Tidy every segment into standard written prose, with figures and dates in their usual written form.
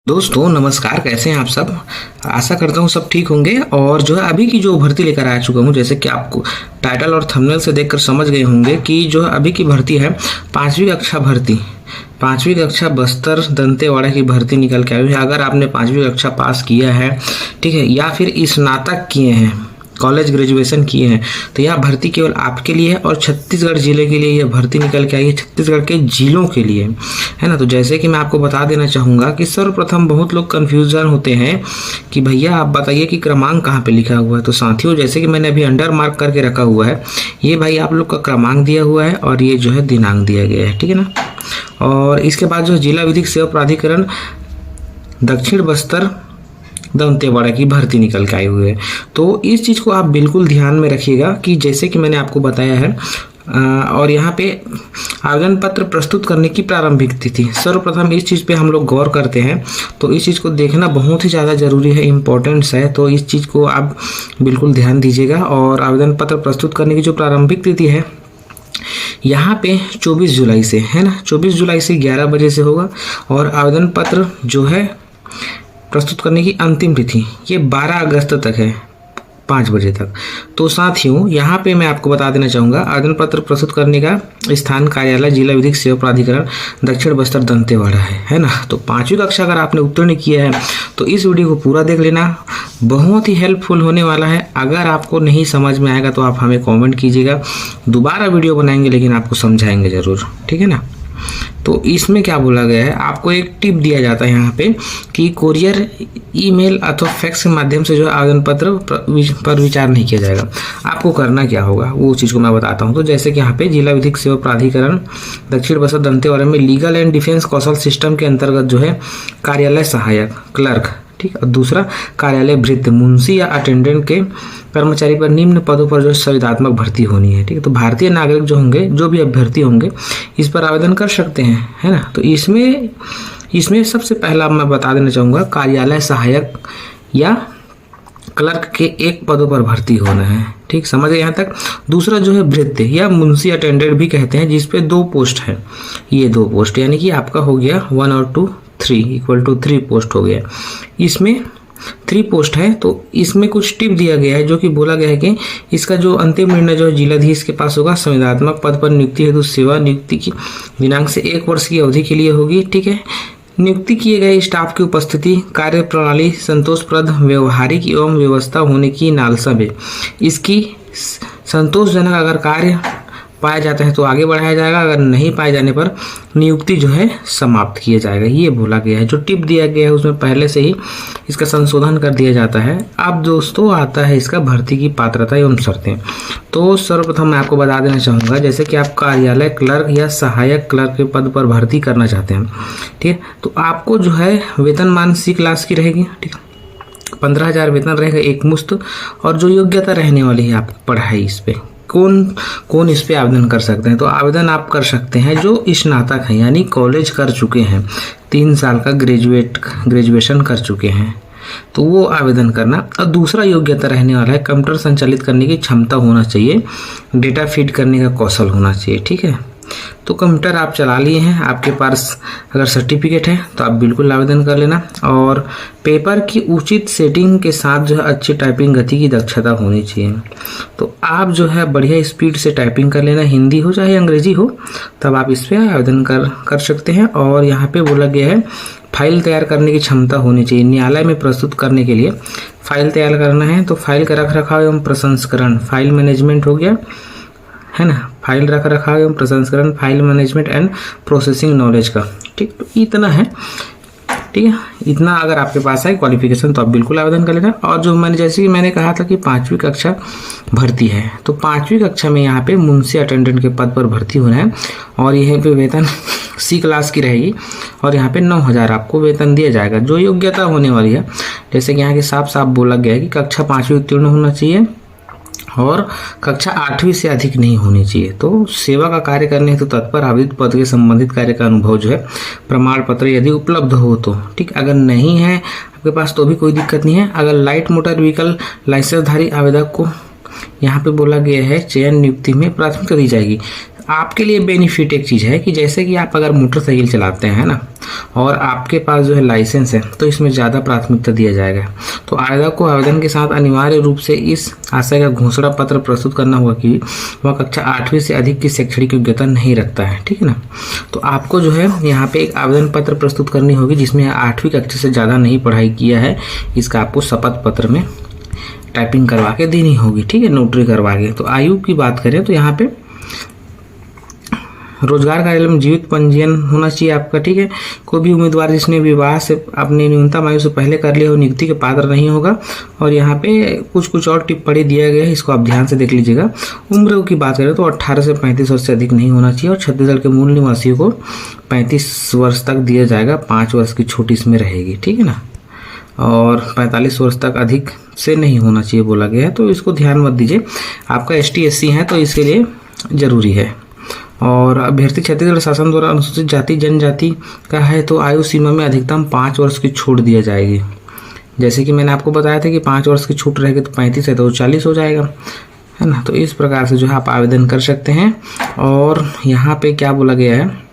दोस्तों नमस्कार, कैसे हैं आप सब। आशा करता हूँ सब ठीक होंगे। और जो है अभी की जो भर्ती लेकर आ चुका हूँ, जैसे कि आपको टाइटल और थंबनेल से देखकर समझ गए होंगे कि जो अभी की भर्ती है 5वीं कक्षा भर्ती, 5वीं कक्षा बस्तर दंतेवाड़ा की भर्ती निकल के आई है। अगर आपने 5वीं कक्षा पास किया है, ठीक है, या फिर स्नातक किए हैं, कॉलेज ग्रेजुएशन किए हैं, तो यह भर्ती केवल आपके लिए है और छत्तीसगढ़ जिले के लिए यह भर्ती निकल के आई है, छत्तीसगढ़ के जिलों के लिए, है ना। तो जैसे कि मैं आपको बता देना चाहूँगा कि सर्वप्रथम बहुत लोग कन्फ्यूजन होते हैं कि भैया आप बताइए कि क्रमांक कहाँ पे लिखा हुआ है। तो साथियों, जैसे कि मैंने अभी अंडर मार्क करके रखा हुआ है, ये भाई आप लोग का क्रमांक दिया हुआ है और ये जो है दिनांक दिया गया है, ठीक है ना। और इसके बाद जो जिला विधिक सेवा प्राधिकरण दक्षिण बस्तर दंतेवाड़ा की भर्ती निकल के आई हुई है। तो इस चीज़ को आप बिल्कुल ध्यान में रखिएगा कि जैसे कि मैंने आपको बताया है, और यहाँ पे आवेदन पत्र प्रस्तुत करने की प्रारंभिक तिथि, सर्वप्रथम इस चीज़ पे हम लोग गौर करते हैं। तो इस चीज़ को देखना बहुत ही ज़्यादा ज़रूरी है, इम्पोर्टेंट्स है। तो इस चीज़ को आप बिल्कुल ध्यान दीजिएगा। और आवेदन पत्र प्रस्तुत करने की जो प्रारंभिक तिथि है यहाँ पे 24 जुलाई से, है ना, 24 जुलाई से 11 बजे से होगा। और आवेदन पत्र जो है प्रस्तुत करने की अंतिम तिथि ये 12 अगस्त तक है, 5 बजे तक। तो साथियों, यहाँ पे मैं आपको बता देना चाहूँगा, आवेदन पत्र प्रस्तुत करने का स्थान कार्यालय जिला विधिक सेवा प्राधिकरण दक्षिण बस्तर दंतेवाड़ा है ना। तो 5वीं कक्षा अगर आपने उत्तीर्ण किया है तो इस वीडियो को पूरा देख लेना, बहुत ही हेल्पफुल होने वाला है। अगर आपको नहीं समझ में आएगा तो आप हमें कॉमेंट कीजिएगा, दोबारा वीडियो बनाएंगे लेकिन आपको समझाएंगे ज़रूर, ठीक है ना। तो इसमें क्या बोला गया है, आपको एक टिप दिया जाता है यहाँ पे कि कोरियर, ईमेल अथवा फैक्स के माध्यम से जो आवेदन पत्र पर विचार नहीं किया जाएगा। आपको करना क्या होगा वो चीज़ को मैं बताता हूँ। तो जैसे कि यहाँ पे जिला विधिक सेवा प्राधिकरण दक्षिण बस्तर दंतेवाड़ा में legal and defence Kaushal system के अंतर्गत जो है कार्यालय सहायक क्लर्क, ठीक, और दूसरा कार्यालय भृत्य मुंशी या अटेंडेंट के कर्मचारी पर निम्न पदों पर जो संविदात्मक भर्ती होनी है, ठीक है। तो भारतीय नागरिक जो होंगे, जो भी अभ्यर्थी होंगे, इस पर आवेदन कर सकते हैं, है ना। तो इसमें सबसे पहला मैं बता देना चाहूँगा, कार्यालय सहायक या क्लर्क के 1 पदों पर भर्ती होना है, ठीक, समझ गए यहाँ तक। दूसरा जो है भृत्य या मुंशी अटेंडेंट भी कहते हैं, जिसपे 2 पोस्ट है, ये 2 पोस्ट, यानी कि आपका हो गया 1 और 2 3 इक्वल टू 3 पोस्ट हो गया। इसमें 3 पोस्ट है। तो इसमें कुछ टिप दिया गया है, जो कि बोला गया है कि इसका जो अंतिम निर्णय जो है जिलाधीश के पास होगा। संविदात्मक पद पर नियुक्ति हेतु सेवा नियुक्ति की दिनांक से 1 वर्ष की अवधि के लिए होगी, ठीक है। नियुक्ति किए गए स्टाफ की उपस्थिति, कार्य प्रणाली संतोषप्रद, व्यवहारिक एवं व्यवस्था होने की नालसा में इसकी संतोषजनक अगर कार्य पाया जाता है तो आगे बढ़ाया जाएगा, अगर नहीं पाए जाने पर नियुक्ति जो है समाप्त किया जाएगा, ये बोला गया है। जो टिप दिया गया है उसमें पहले से ही इसका संशोधन कर दिया जाता है। अब दोस्तों आता है इसका भर्ती की पात्रता एवं शर्तें। तो सर्वप्रथम मैं आपको बता देना चाहूँगा, जैसे कि आप कार्यालय क्लर्क या सहायक क्लर्क के पद पर भर्ती करना चाहते हैं, ठीक है, तो आपको जो है वेतनमान C क्लास की रहेगी, ठीक है, 15,000 वेतन रहेगा एक मुश्त। और जो योग्यता रहने वाली है आपकी पढ़ाई, इस पर कौन इस पे आवेदन कर सकते हैं। तो आवेदन आप कर सकते हैं जो स्नातक हैं, यानी कॉलेज कर चुके हैं, 3 साल का ग्रेजुएशन कर चुके हैं, तो वो आवेदन करना। और दूसरा योग्यता रहने वाला है कंप्यूटर संचालित करने की क्षमता होना चाहिए, डेटा फीड करने का कौशल होना चाहिए, ठीक है। तो कंप्यूटर आप चला लिए हैं, आपके पास अगर सर्टिफिकेट है तो आप बिल्कुल आवेदन कर लेना। और पेपर की उचित सेटिंग के साथ जो है अच्छी टाइपिंग गति की दक्षता होनी चाहिए। तो आप जो है बढ़िया स्पीड से टाइपिंग कर लेना, हिंदी हो चाहे अंग्रेजी हो, तब आप इस पर आवेदन कर सकते हैं। और यहाँ पे बोला गया है फाइल तैयार करने की क्षमता होनी चाहिए। न्यायालय में प्रस्तुत करने के लिए फाइल तैयार करना है, तो फाइल का रख रखाव एवं प्रसंस्करण, फाइल मैनेजमेंट हो गया, है ना, फाइल रख रखाव एवं प्रसंस्करण, file management and processing knowledge का, ठीक। तो इतना है, ठीक है, इतना अगर आपके पास है क्वालिफिकेशन तो आप बिल्कुल आवेदन कर लेना। और जो जैसे कि मैंने कहा था कि 5वीं कक्षा भर्ती है, तो 5वीं कक्षा में यहाँ पे मुंशी अटेंडेंट के पद पर भर्ती होना है। और यहाँ पे वेतन C क्लास की रहेगी और यहाँ पे 9,000 आपको वेतन दिया जाएगा। जो योग्यता होने वाली है, जैसे कि यहाँ के साफ साफ बोला गया है कि कक्षा 5वीं उत्तीर्ण होना चाहिए और कक्षा 8वीं से अधिक नहीं होनी चाहिए। तो सेवा का कार्य करने हेतु तत्पर आवेदित पद के संबंधित कार्य का अनुभव जो है प्रमाण पत्र यदि उपलब्ध हो तो, ठीक, अगर नहीं है आपके पास तो भी कोई दिक्कत नहीं है। अगर लाइट मोटर व्हीकल लाइसेंसधारी आवेदक को यहाँ पे बोला गया है चयन नियुक्ति में प्राथमिकता दी जाएगी। आपके लिए बेनिफिट एक चीज़ है कि जैसे कि आप अगर मोटरसाइकिल चलाते हैं ना और आपके पास जो है लाइसेंस है तो इसमें ज़्यादा प्राथमिकता दिया जाएगा। तो आवेदक को आवेदन के साथ अनिवार्य रूप से इस आशय का घोषणा पत्र प्रस्तुत करना होगा कि वह कक्षा 8वीं से अधिक की शैक्षणिक योग्यता नहीं रखता है, ठीक है ना। तो आपको जो है यहाँ पे एक आवेदन पत्र प्रस्तुत करनी होगी जिसमें 8वीं कक्षा से ज़्यादा नहीं पढ़ाई किया है, इसका आपको शपथ पत्र में टाइपिंग करवा के देनी होगी, ठीक है, नोटरी करवा के। तो आयु की बात करें तो यहाँ पे रोजगार कार्यालय में जीवित पंजीयन होना चाहिए आपका, ठीक है। कोई भी उम्मीदवार जिसने विवाह से अपने न्यूनतम आयु से पहले कर लिया हो नियुक्ति के पात्र नहीं होगा। और यहाँ पे कुछ और टिप्पणी दिया गया है, इसको आप ध्यान से देख लीजिएगा। उम्र की बात करें तो 18 से 35 वर्ष से अधिक नहीं होना चाहिए और छत्तीसगढ़ के मूल निवासियों को 35 वर्ष तक दिया जाएगा, 5 वर्ष की छूट इसमें रहेगी, ठीक है ना। और 45 वर्ष तक अधिक से नहीं होना चाहिए बोला गया है, तो इसको ध्यान मत दीजिए। आपका ST SC है तो इसके लिए ज़रूरी है। और अभ्यर्थी छत्तीसगढ़ शासन द्वारा अनुसूचित जाति जनजाति का है तो आयु सीमा में अधिकतम 5 वर्ष की छूट दिया जाएगी। जैसे कि मैंने आपको बताया था कि 5 वर्ष की छूट रहेगी तो 35 है तो 40 हो जाएगा, है ना। तो इस प्रकार से जो है आप आवेदन कर सकते हैं। और यहाँ पे क्या बोला गया है,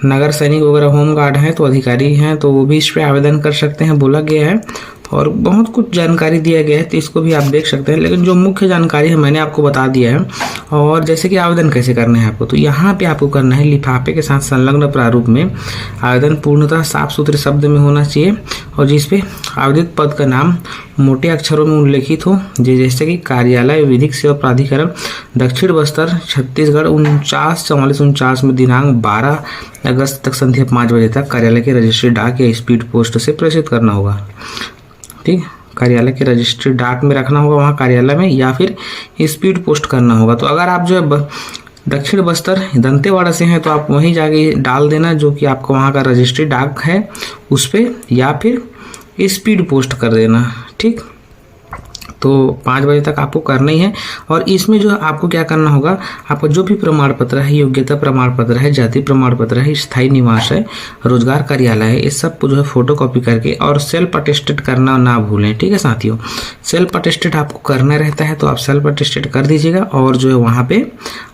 नगर सैनिक वगैरह होम गार्ड हैं तो अधिकारी हैं तो वो भी इस पर आवेदन कर सकते हैं बोला गया है। और बहुत कुछ जानकारी दिया गया है तो इसको भी आप देख सकते हैं, लेकिन जो मुख्य जानकारी है मैंने आपको बता दिया है। और जैसे कि आवेदन कैसे करना है आपको, तो यहाँ पे आपको करना है लिफाफे के साथ संलग्न प्रारूप में आवेदन पूर्णतः साफ सुथरे शब्द में होना चाहिए और जिसपे आवेदित पद का नाम मोटे अक्षरों में उल्लेखित हो, जैसे कि कार्यालय विधिक सेवा प्राधिकरण दक्षिण बस्तर छत्तीसगढ़ 49-44-49 में दिनांक 12 अगस्त तक संध्या 5 बजे तक कार्यालय के रजिस्ट्री डाक या स्पीड पोस्ट से प्रेषित करना होगा, ठीक। कार्यालय के रजिस्ट्री डाक में रखना होगा वहाँ कार्यालय में, या फिर स्पीड पोस्ट करना होगा। तो अगर आप जो है दक्षिण बस्तर दंतेवाड़ा से हैं तो आप वहीं जाके डाल देना जो कि आपका वहाँ का रजिस्ट्री डाक है उस पर, या फिर स्पीड पोस्ट कर देना, ठीक। तो 5 बजे तक आपको करना ही है। और इसमें जो आपको क्या करना होगा, आपका जो भी प्रमाण पत्र है, योग्यता प्रमाण पत्र है, जाति प्रमाण पत्र है, स्थायी निवास है, रोजगार कार्यालय है, इस सब को जो है फोटो कॉपी करके और सेल्फ अटेस्टेड करना ना भूलें, ठीक है साथियों। सेल्फ अटेस्टेड आपको करना रहता है तो आप सेल्फ अटेस्टेड कर दीजिएगा और जो है वहाँ पे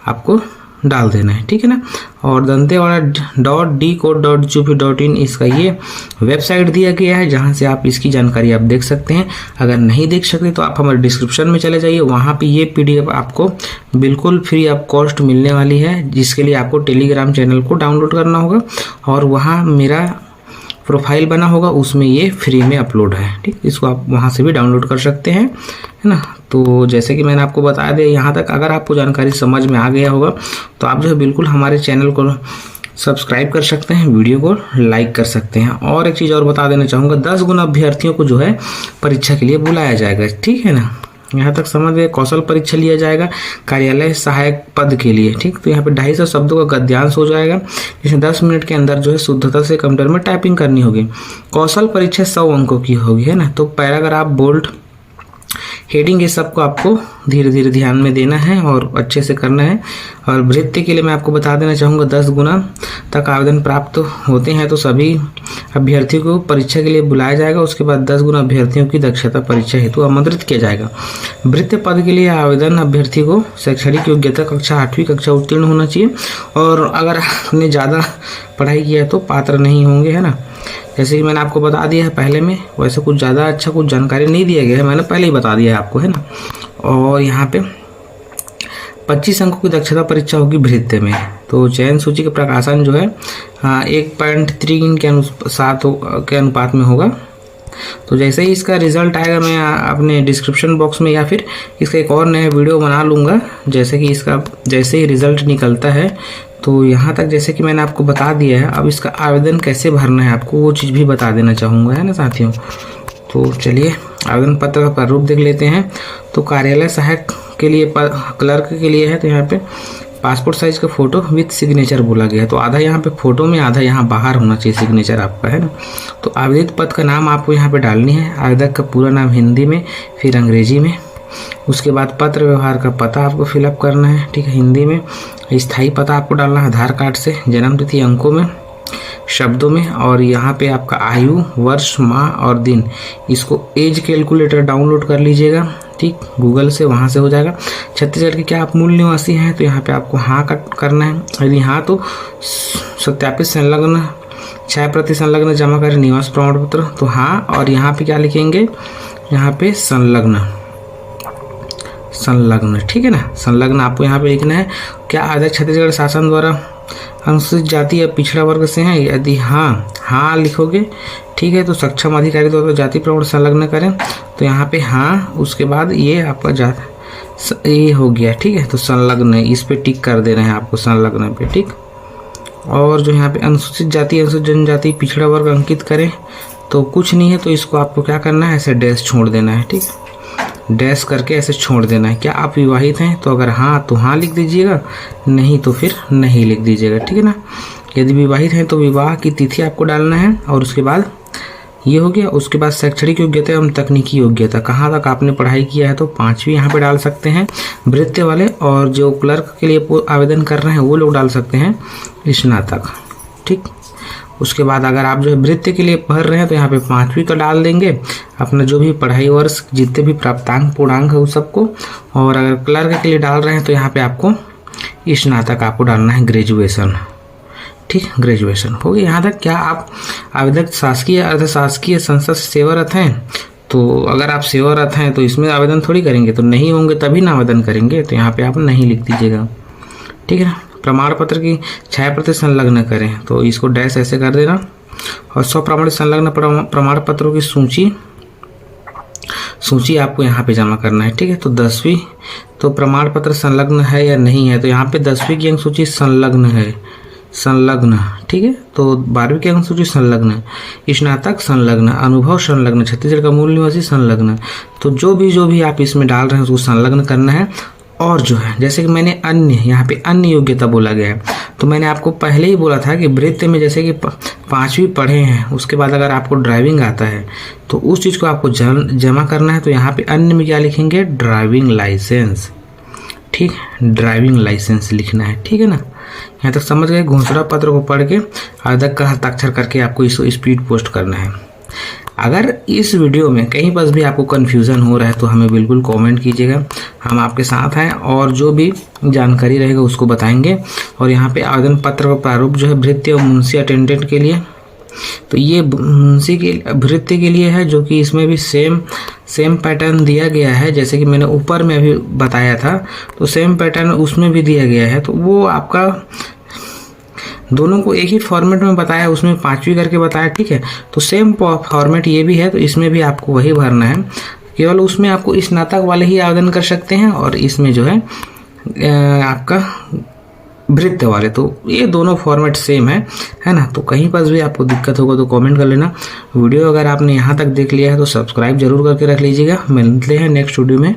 आपको डाल देना है, ठीक है ना। और dantewada.dcode.gov.in इसका ये वेबसाइट दिया गया है जहां से आप इसकी जानकारी आप देख सकते हैं। अगर नहीं देख सकते तो आप हमारे डिस्क्रिप्शन में चले जाइए, वहां पे ये PDF आपको बिल्कुल फ्री ऑफ कॉस्ट मिलने वाली है, जिसके लिए आपको टेलीग्राम चैनल को डाउनलोड करना होगा और वहाँ मेरा प्रोफाइल बना होगा, उसमें ये फ्री में अपलोड है, ठीक। इसको आप वहाँ से भी डाउनलोड कर सकते हैं, है ना। तो जैसे कि मैंने आपको बताया दिया, यहाँ तक अगर आपको जानकारी समझ में आ गया होगा तो आप जो है बिल्कुल हमारे चैनल को सब्सक्राइब कर सकते हैं, वीडियो को लाइक कर सकते हैं। और एक चीज़ और बता देना चाहूँगा, 10 गुना अभ्यर्थियों को जो है परीक्षा के लिए बुलाया जाएगा, ठीक है ना। यहाँ तक समझ गए। कौशल परीक्षा लिया जाएगा कार्यालय सहायक पद के लिए, ठीक। तो यहाँ पे 250 शब्दों का गद्यांश हो जाएगा, जिसमें 10 मिनट के अंदर जो है शुद्धता से कंप्यूटर में टाइपिंग करनी होगी। कौशल परीक्षा 100 अंकों की होगी, है ना। तो पैराग्राफ बोल्ड हेडिंग ये सबको आपको धीरे धीरे ध्यान में देना है और अच्छे से करना है। और वृत्ति के लिए मैं आपको बता देना चाहूँगा 10 गुना तक आवेदन प्राप्त होते हैं तो सभी अभ्यर्थियों को परीक्षा के लिए बुलाया जाएगा। उसके बाद 10 गुना अभ्यर्थियों की दक्षता परीक्षा हेतु आमंत्रित किया जाएगा। वृत्ति पद के लिए आवेदन अभ्यर्थी को शैक्षणिक योग्यता कक्षा 8वीं कक्षा उत्तीर्ण होना चाहिए और अगर आपने ज़्यादा पढ़ाई किया तो पात्र नहीं होंगे, है ना। जैसे कि मैंने आपको बता दिया है पहले में, वैसे कुछ ज़्यादा अच्छा कुछ जानकारी नहीं दिया गया है, मैंने पहले ही बता दिया है आपको, है ना। और यहाँ पे 25 अंकों की दक्षता परीक्षा होगी वृत्ति में। तो चयन सूची के प्रकाशन जो है 1.3 के अनुपात में होगा। तो जैसे ही इसका रिजल्ट आएगा मैं अपने डिस्क्रिप्शन बॉक्स में या फिर इसका एक और नया वीडियो बना लूँगा। जैसे कि इसका जैसे ही रिजल्ट निकलता है तो यहाँ तक जैसे कि मैंने आपको बता दिया है, अब इसका आवेदन कैसे भरना है आपको वो चीज़ भी बता देना चाहूँगा, है ना साथियों। तो चलिए आवेदन पत्र का प्रारूप देख लेते हैं। तो कार्यालय सहायक के लिए क्लर्क के लिए है तो यहाँ पे पासपोर्ट साइज का फोटो विथ सिग्नेचर बोला गया है। तो आधा यहाँ पे फोटो में, आधा यहाँ बाहर होना चाहिए सिग्नेचर आपका, है ना। तो आवेदित पद का नाम आपको यहाँ पे डालनी है, आवेदक का पूरा नाम हिंदी में फिर अंग्रेजी में। उसके बाद पत्र व्यवहार का पता आपको फिलअप करना है, ठीक है, हिंदी में। स्थायी पता आपको डालना है आधार कार्ड से, जन्म तिथि अंकों में, शब्दों में। और यहाँ पे आपका आयु, वर्ष, माह और दिन, इसको एज कैलकुलेटर डाउनलोड कर लीजिएगा। ठीक, गूगल से वहाँ से हो जाएगा। छत्तीसगढ़ के क्या आप मूल निवासी हैं, तो यहाँ पे आपको हाँ का करना है। यदि हाँ तो सत्यापित संलग्न छाया प्रति संलग्न जमा करें निवास प्रमाण पत्र, तो हाँ। और यहाँ पे क्या लिखेंगे, यहाँ पे संलग्न, ठीक है ना, संलग्न आपको यहाँ पे लिखना है। क्या आदर्श छत्तीसगढ़ शासन द्वारा अनुसूचित जाति या पिछड़ा वर्ग से हैं, यदि हाँ लिखोगे, ठीक है, तो सक्षम अधिकारी द्वारा जाति प्रमाण संलग्न करें, तो यहाँ पे हाँ, उसके बाद ये आपका ये हो गया, ठीक है। तो संलग्न, इस पे टिक कर देना है आपको, संलग्न पे, ठीक। और जो यहाँ पे अनुसूचित जाति अनुसूचित जनजाति पिछड़ा वर्ग अंकित करें, तो कुछ नहीं है, तो इसको आपको क्या करना है, ऐसे डैश छोड़ देना है, ठीक, डैश करके ऐसे छोड़ देना है। क्या आप विवाहित हैं, तो अगर हाँ तो हाँ लिख दीजिएगा, नहीं तो फिर नहीं लिख दीजिएगा, ठीक है ना। यदि विवाहित हैं तो विवाह की तिथि आपको डालना है, और उसके बाद ये हो गया। उसके बाद शैक्षणिक योग्यता एवं तकनीकी योग्यता, कहाँ तक आपने पढ़ाई किया है, तो 5वीं यहाँ पे डाल सकते हैं वृत्ति वाले, और जो क्लर्क के लिए आवेदन कर रहे हैं वो लोग डाल सकते हैं स्नातक, ठीक। उसके बाद अगर आप जो है वृत्ति के लिए पढ़ रहे हैं तो यहाँ पे 5वीं का डाल देंगे, अपना जो भी पढ़ाई वर्ष जितने भी प्राप्तांक पूर्णांक है उस सबको। और अगर क्लर्क के लिए डाल रहे हैं तो यहाँ पे आपको स्नातक आपको डालना है, ग्रेजुएशन, ठीक, ग्रेजुएशन हो गया। यहाँ तक क्या आप आवेदक शासकीय अर्धशासकीय संस्था से सेवारत हैं, तो अगर आप सेवारत हैं तो इसमें आवेदन थोड़ी करेंगे, तो नहीं होंगे तभी ना आवेदन करेंगे, तो यहाँ पे आप नहीं लिख दीजिएगा, ठीक है ना। प्रमाण पत्र की छाया प्रति संलग्न करें, तो इसको डैश ऐसे कर देना। और 100 प्रमाणित संलग्न प्रमाण पत्रों की सूची आपको यहाँ पे जमा करना है, ठीक है। तो 10वीं तो प्रमाण पत्र संलग्न है या नहीं है, तो यहाँ पे 10वीं की अंक सूची संलग्न है, ठीक है। तो 12वीं की अंक सूची संलग्न, स्नातक संलग्न, अनुभव संलग्न, छत्तीसगढ़ का मूल निवासी संलग्न। तो जो भी आप इसमें डाल रहे हैं उसको संलग्न करना है। और जो है जैसे कि मैंने अन्य, यहाँ पे अन्य योग्यता बोला गया है, तो मैंने आपको पहले ही बोला था कि वृत्ति में जैसे कि 5वीं पढ़े हैं, उसके बाद अगर आपको ड्राइविंग आता है तो उस चीज़ को आपको जमा करना है। तो यहाँ पे अन्य में क्या लिखेंगे, ड्राइविंग लाइसेंस, ठीक, ड्राइविंग लाइसेंस लिखना है, ठीक है ना। यहाँ तक समझ गए। घोषणा पत्र को पढ़ के आवेदक का हस्ताक्षर करके आपको इसको स्पीड पोस्ट करना है। अगर इस वीडियो में कहीं पर भी आपको कन्फ्यूज़न हो रहा है तो हमें बिल्कुल कमेंट कीजिएगा, हम आपके साथ हैं और जो भी जानकारी रहेगा उसको बताएंगे। और यहाँ पे आवेदन पत्र का प्रारूप जो है वृत्ति और मुंशी अटेंडेंट के लिए, तो ये मुंशी की वृत्ति के लिए है, जो कि इसमें भी सेम पैटर्न दिया गया है, जैसे कि मैंने ऊपर में अभी बताया था, तो सेम पैटर्न उसमें भी दिया गया है। तो वो आपका दोनों को एक ही फॉर्मेट में बताया, उसमें 5वीं करके बताया, ठीक है। तो सेम फॉर्मेट ये भी है, तो इसमें भी आपको वही भरना है, केवल उसमें आपको स्नातक वाले ही आवेदन कर सकते हैं, और इसमें जो है आपका वृत्ति वाले, तो ये दोनों फॉर्मेट सेम है ना। तो कहीं पर भी आपको दिक्कत होगा तो कमेंट कर लेना। वीडियो अगर आपने यहाँ तक देख लिया है तो सब्सक्राइब जरूर करके रख लीजिएगा। मिलते हैं नेक्स्ट वीडियो में।